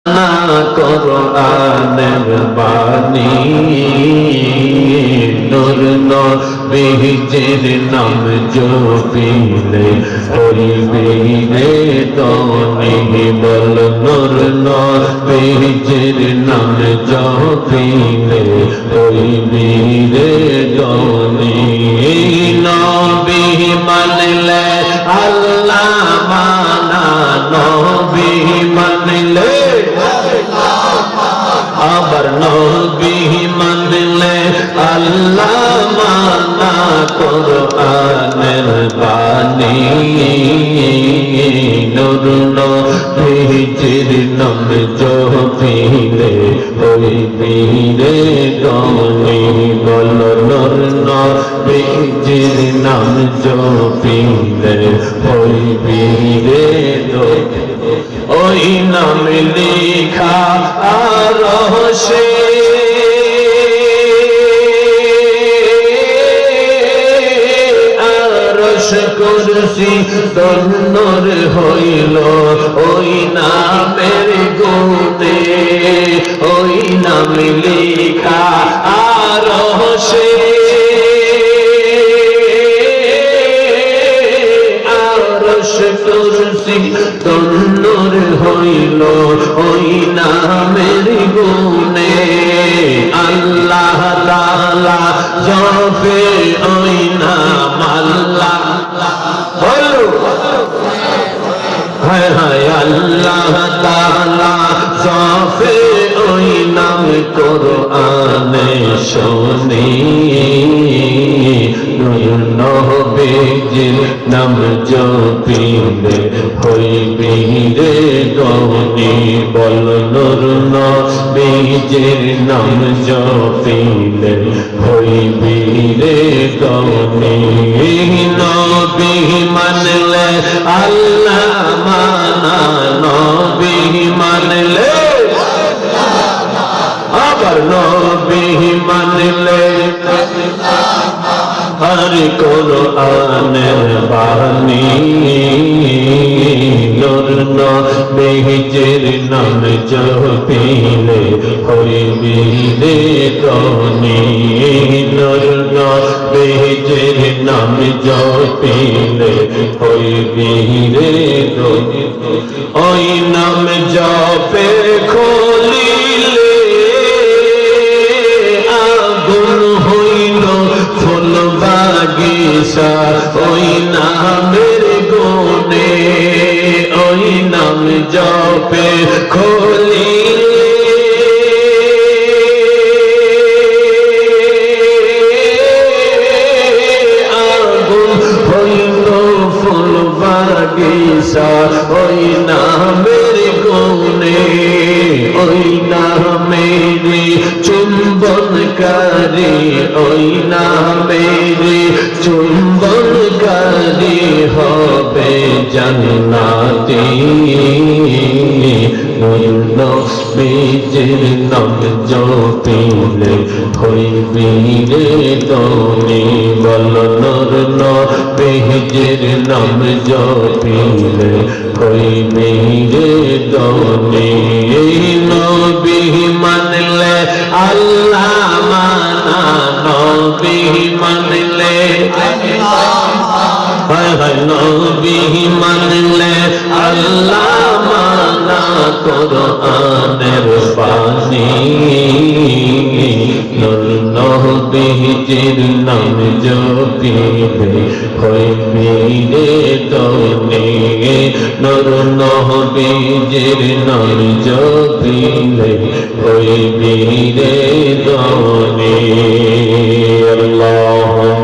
না কোরআনের বাণী নূর নবীজির নাম জপিলে হইবে রে ধনী বল নূর নবীজির নাম জপিলে হইবে রে ধনী নবী মানলে আল্লাহ মানা নবী মানলে আবার নবী মানলে আল্লাহ মানা কোরআনের বাণী নূর নবীজির নাম জপিলে হইবে রে ধনী বল নূর নবীজির নাম জপিলে হইবে রে ধনী ওই নাম লেখা আরশে আরশ কুরসি তন্নর হইল ওই নামের গুণে ওই নাম লেখা আরশে আরশ কুরসি তন্নর হইল ওই নামের গুণে আল্লাহ তাআলা জপে ওই নাম আল্লাহ বলো হায় হায় আল্লাহ তাআলা জপে ওই নাম কোরআনে শুনি নূর নবীজির নাম জপিলে হইবে রে ধনী বল নূর নবীজির নাম জপিলে হইবে রে ধনী নবী মানলে আল্লাহ মানা নবী মানলে আবার নবী মানলে হর কোরআনের বাণী নূর নবীজির নাম জপিলে হইবে রে ধনী নূর নবীজির নাম জপিলে হইবে রে ধনী ওই নাম জপে খলিলে আগুন হইল ফুল বাগিচা ওই নামের গুণে ওই নাম জপে খলিলে আগুন হইল ফুল বাগিচা ওই নামের গুণে ওই নামের চুম্বনকারী ওই নামের চুম্বনকারী হবে জান্নাতি নূর নবীজির নাম জপিলে হইবে রে ধনী বল নূর নবীজির নাম জপিলে হইবে রে ধনী নবী মানলে আল্লাহ মানা নবী মানলে হায় হায় নবী মানলে আল্লাহ মানা কোরআনের বাণী নূর নবীজির নাম জপিলে হইবে রে ধনী নূর নবীজির নাম জপিলে হইবে রে ধনী